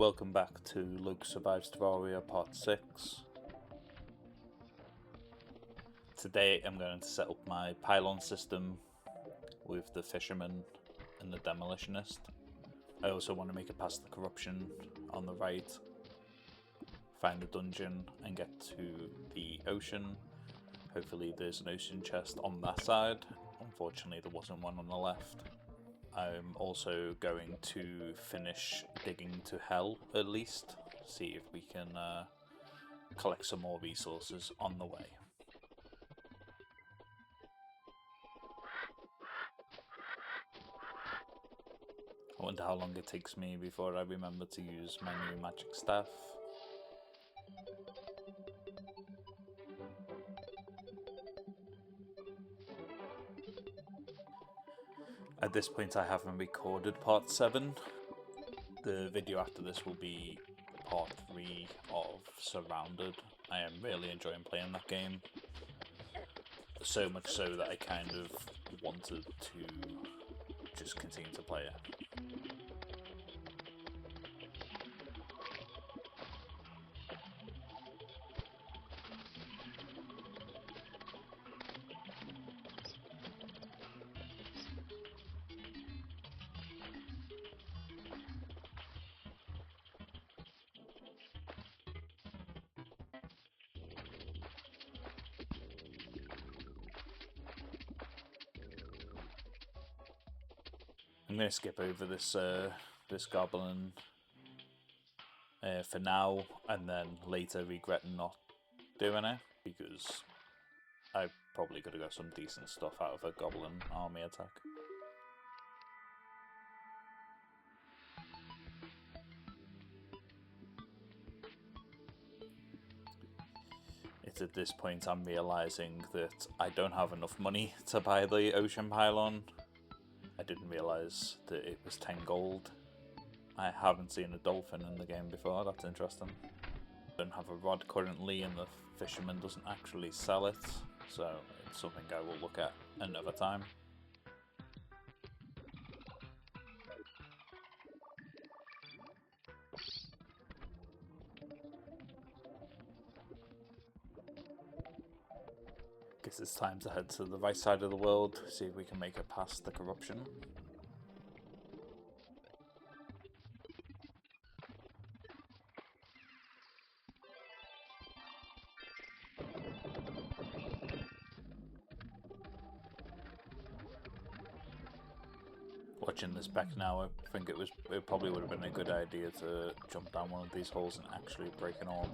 Welcome back to Luke Survives Terraria Part 6. Today I'm going to set up my pylon system with the fisherman and the demolitionist. I also want to make it past the corruption on the right, find the dungeon and get to the ocean. Hopefully there's an ocean chest on that side. Unfortunately there wasn't one on the left. I'm also going to finish digging to hell at least, see if we can collect some more resources on the way. I wonder how long it takes me before I remember to use my new magic staff. At this point I haven't recorded part 7. The video after this will be part 3 of Surrounded. I am really enjoying playing that game. So much so that I kind of wanted to just continue to play it. I'm going to skip over this this goblin for now, and then later regret not doing it, because I probably could have got some decent stuff out of a goblin army attack. It's at this point I'm realising that I don't have enough money to buy the ocean pylon. I didn't realise that it was 10 gold. I haven't seen a dolphin in the game before, that's interesting. I don't have a rod currently and the fisherman doesn't actually sell it, so it's something I will look at another time. Guess it's time to head to the right side of the world, see if we can make it past the corruption. Watching this back now, I think it probably would have been a good idea to jump down one of these holes and actually break an orb.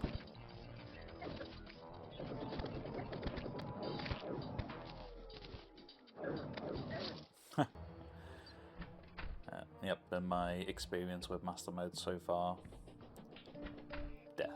Yep, been my experience with Master Mode so far. Death.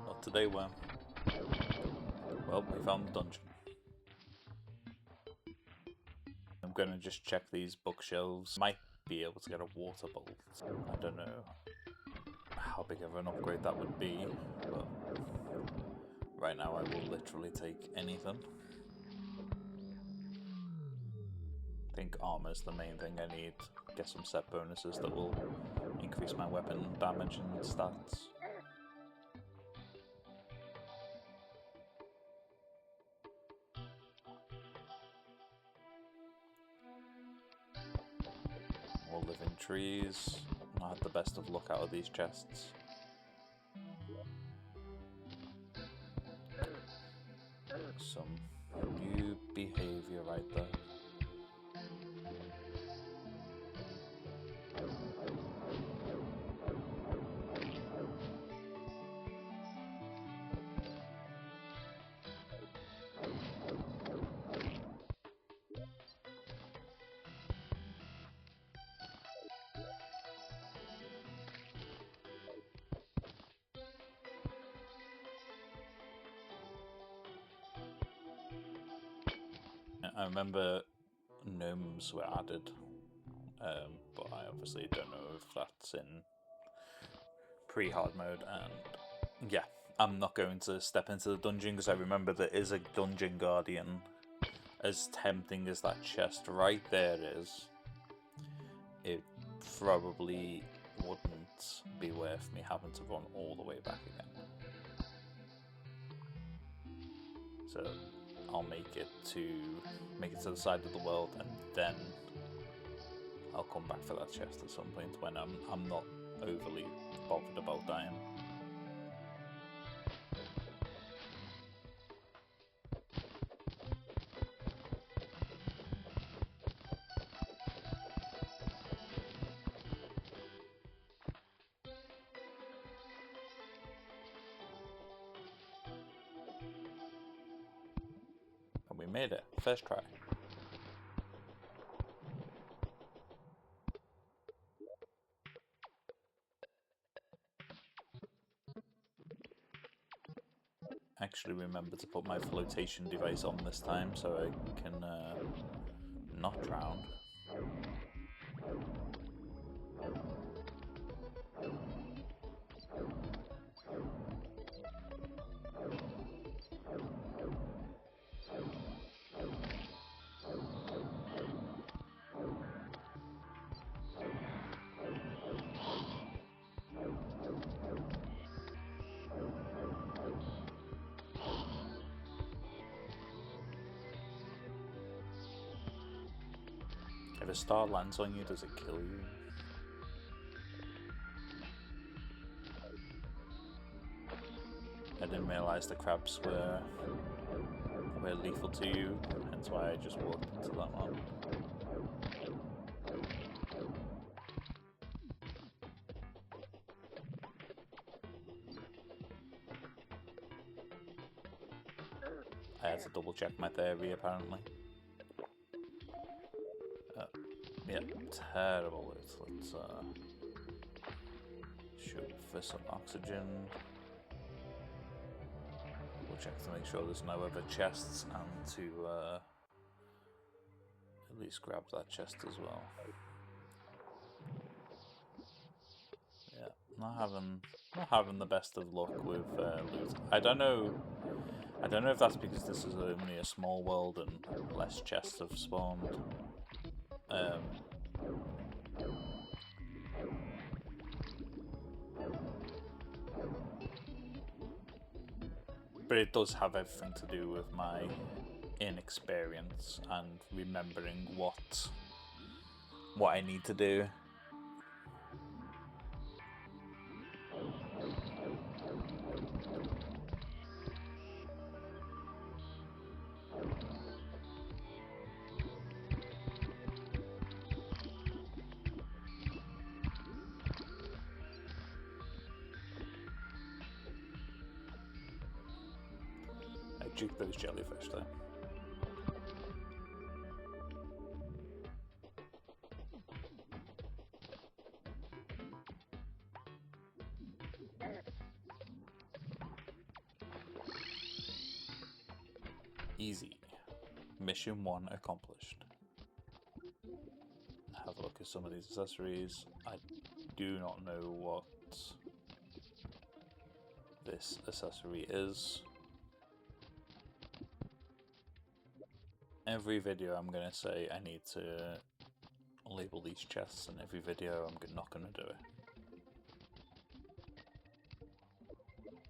Not today, worm. Well, we found the dungeon. I'm gonna just check these bookshelves. Might be able to get a water bolt. I don't know how big of an upgrade that would be, but right now I will literally take anything. I think armor is the main thing I need. Get some set bonuses that will increase my weapon damage and stats. All living trees. I had the best of luck out of these chests. Some new behaviour right there. I remember gnomes were added, but I obviously don't know if that's in pre-hard mode, and yeah, I'm not going to step into the dungeon because I remember there is a dungeon guardian. As tempting as that chest right there is, it probably wouldn't be worth me having to run all the way back again. So I'll make it to the side of the world, and then I'll come back for that chest at some point when I'm not overly bothered about dying. And we made it, first try. Actually remember to put my flotation device on this time so I can not drown. If a star lands on you, does it kill you? I didn't realise the crabs were lethal to you, hence why I just walked into that one. I had to double check my theory apparently. Yeah, terrible. Let's shoot for some oxygen. We'll check to make sure there's no other chests, and to at least grab that chest as well. Yeah, not having the best of luck with loot. I don't know if that's because this is only a small world and less chests have spawned. But it does have everything to do with my inexperience and remembering what I need to do. I juke those jellyfish though. Easy. Mission 1 accomplished. Have a look at some of these accessories. I do not know what this accessory is. Every video I'm going to say I need to label these chests, and every video I'm not going to do it.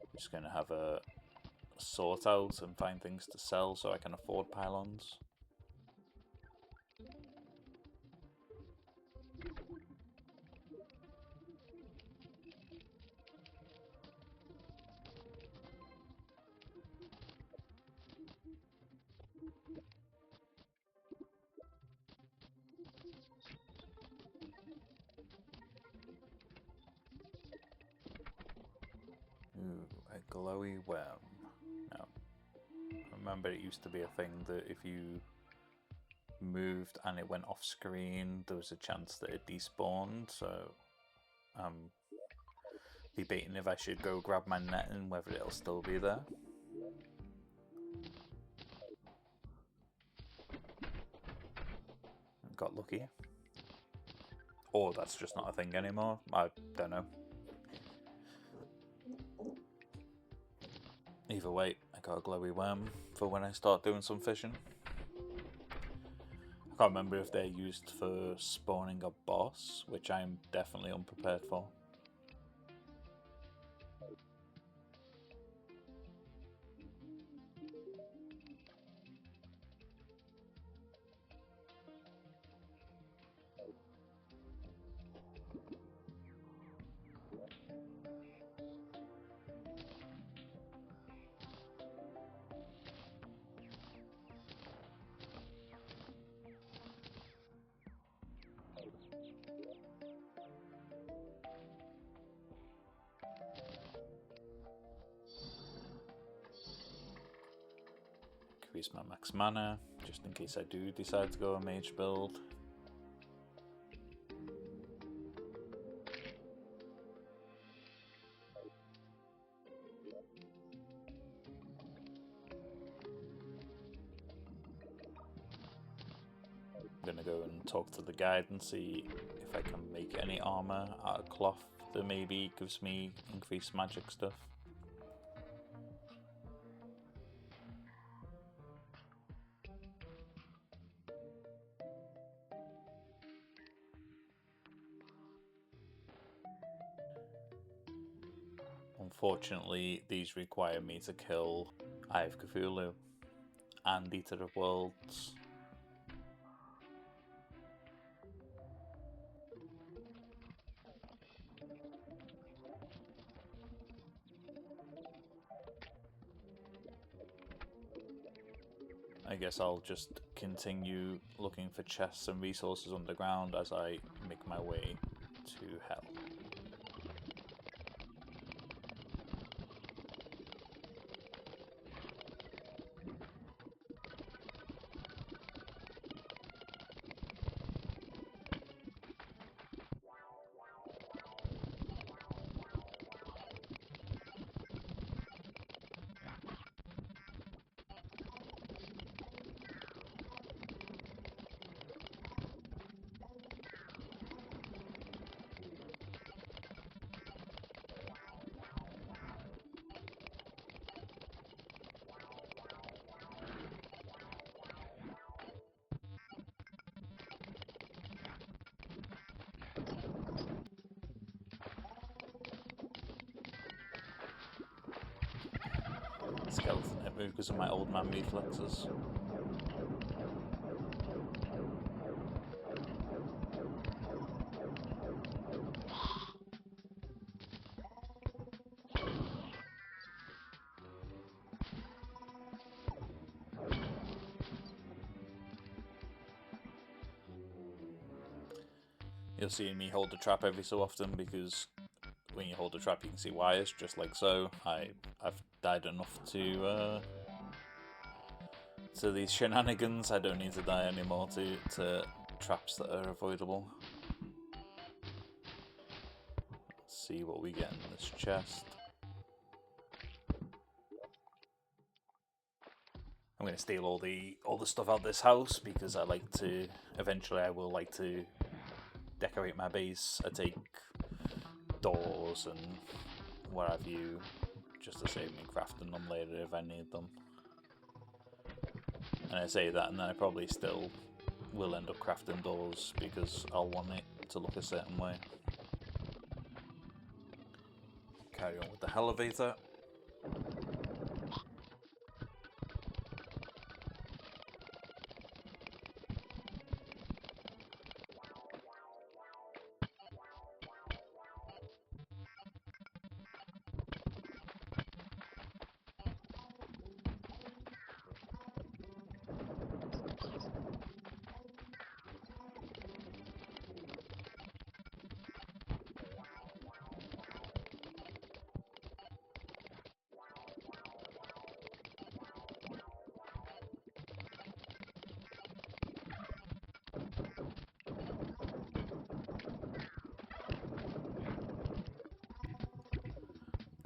I'm just going to have a sort out and find things to sell so I can afford pylons. Ooh, a glowy worm. Now, I remember it used to be a thing that if you moved and it went off screen, there was a chance that it despawned, so I'm debating if I should go grab my net and whether it'll still be there. got lucky. Or that's just not a thing anymore. I don't know. Either way, I got a glowy worm for when I start doing some fishing. I can't remember if they're used for spawning a boss, which I'm definitely unprepared for. Increase my max mana, just in case I do decide to go a mage build. I'm gonna go and talk to the guide and see if I can make any armor out of cloth that maybe gives me increased magic stuff. Unfortunately, these require me to kill Eye of Cthulhu and Eater of Worlds. I guess I'll just continue looking for chests and resources underground as I make my way to hell. Skeleton hit me because of my old man reflexes. You'll see me hold the trap every so often because when you hold the trap you can see wires, just like so. I've died enough to these shenanigans. I don't need to die anymore to traps that are avoidable. Let's see what we get in this chest. I'm going to steal all the stuff out of this house because I like to, eventually I will like to decorate my base. I take doors and what have you, just to save me crafting them later if I need them. And I say that and then I probably still will end up crafting doors because I'll want it to look a certain way. Carry on with the elevator.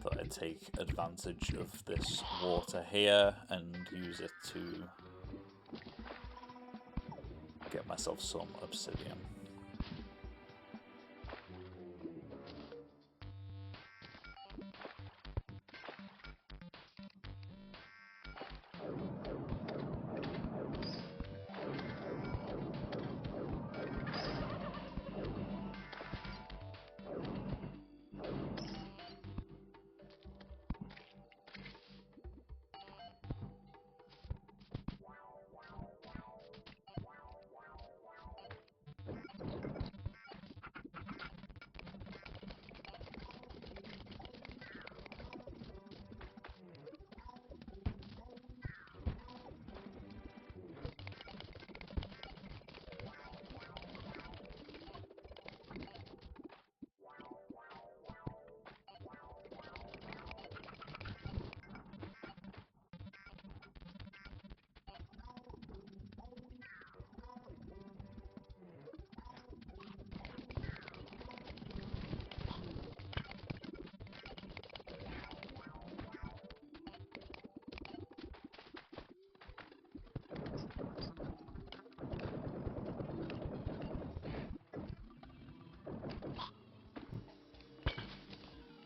Thought I'd take advantage of this water here and use it to get Get myself some obsidian.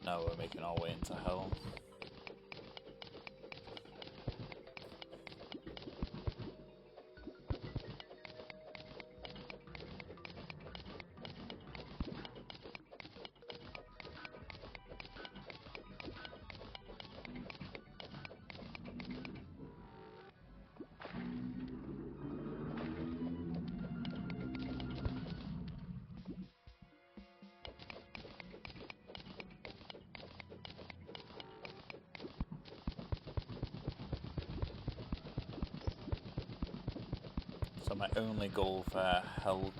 Now we're making our way into hell. So my only goal for hell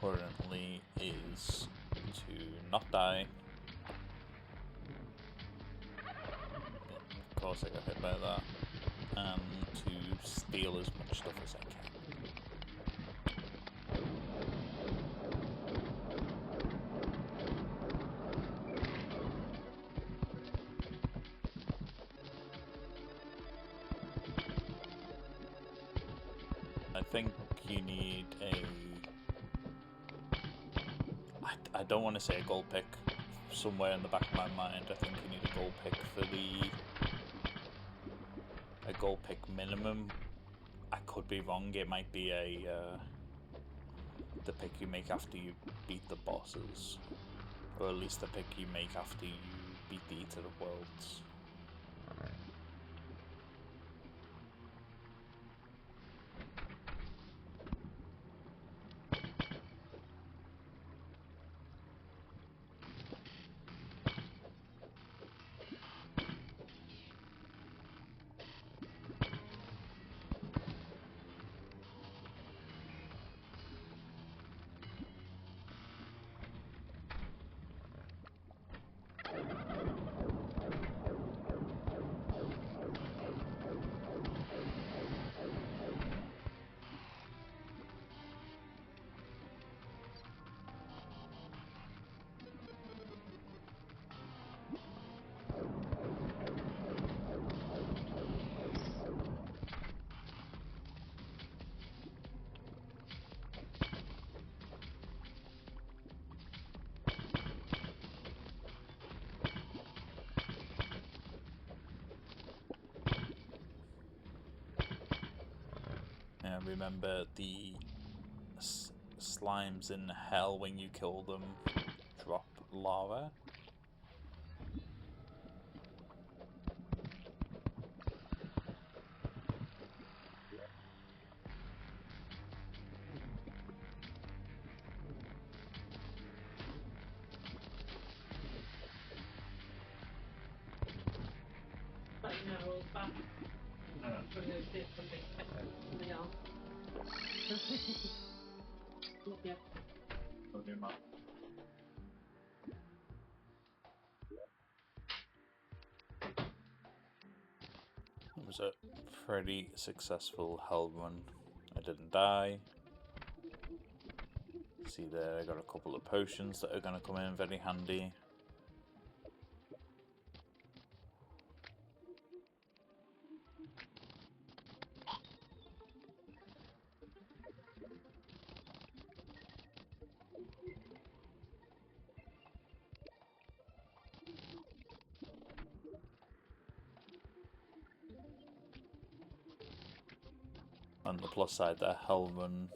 currently is to not die. Of course I got hit by that. And to steal as much stuff as I can. I think you need I don't want to say a gold pick. Somewhere in the back of my mind, I think you need a gold pick for a gold pick minimum. I could be wrong. It might be the pick you make after you beat the bosses, or at least the pick you make after you beat the Eater of Worlds. And remember, the slimes in hell, when you kill them, drop lava. It was a pretty successful hell run. I didn't die. See there, I got a couple of potions that are going to come in very handy. On the plus side, the Hellrun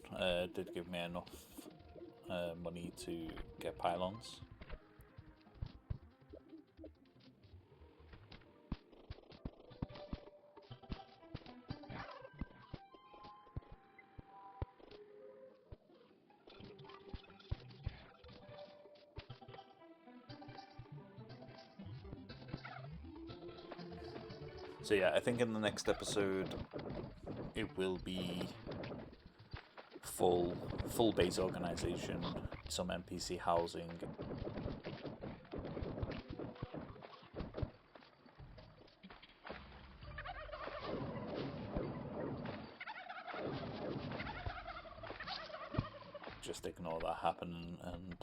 did give me enough money to get pylons. So yeah, I think in the next episode it will be full base organization, some NPC housing. Just ignore that happening and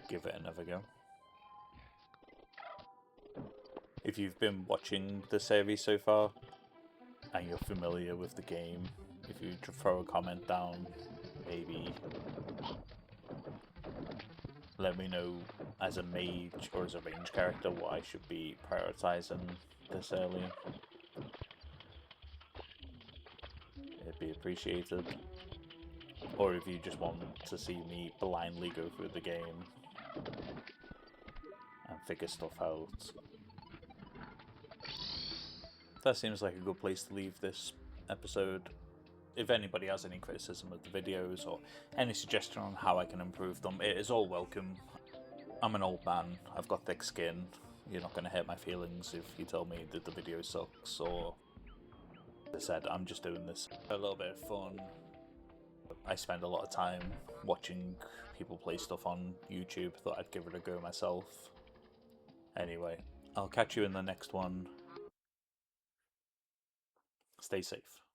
give it another go. If you've been watching the series so far and you're familiar with the game, if you throw a comment down, maybe let me know as a mage or as a range character what I should be prioritizing this early. It'd be appreciated. Or if you just want to see me blindly go through the game and figure stuff out. That seems like a good place to leave this episode. If anybody has any criticism of the videos or any suggestion on how I can improve them, it is all welcome. I'm an old man, I've got thick skin. You're not going to hurt my feelings if you tell me that the video sucks, or as I said, I'm just doing this for a little bit of fun. I spend a lot of time watching people play stuff on YouTube, thought I'd give it a go myself. Anyway, I'll catch you in the next one. Stay safe.